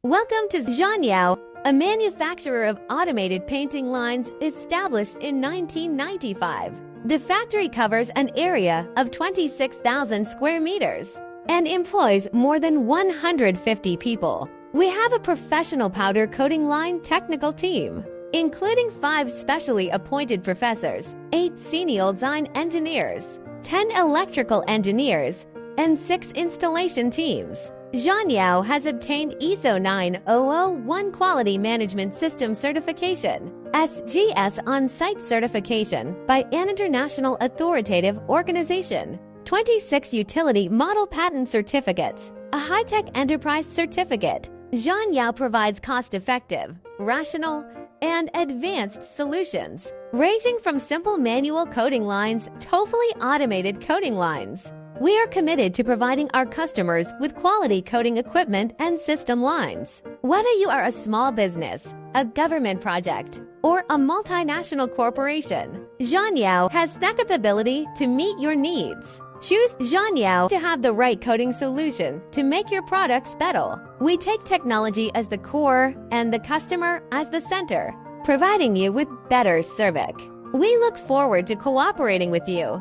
Welcome to Mia-ZHYAO, a manufacturer of automated painting lines established in 1995. The factory covers an area of 26,000 square meters and employs more than 150 people. We have a professional powder coating line technical team, including 5 specially appointed professors, 8 senior design engineers, 10 electrical engineers, and 6 installation teams. Mia-ZHYAO has obtained ISO 9001 Quality Management System Certification, SGS on-site certification by an international authoritative organization, 26 utility model patent certificates, a high-tech enterprise certificate. Mia-ZHYAO provides cost-effective, rational, and advanced solutions, ranging from simple manual coating lines to fully automated coating lines. We are committed to providing our customers with quality coating equipment and system lines. Whether you are a small business, a government project, or a multinational corporation, Mia-ZHYAO has the capability to meet your needs. Choose Mia-ZHYAO to have the right coating solution to make your products better. We take technology as the core and the customer as the center, providing you with better service. We look forward to cooperating with you.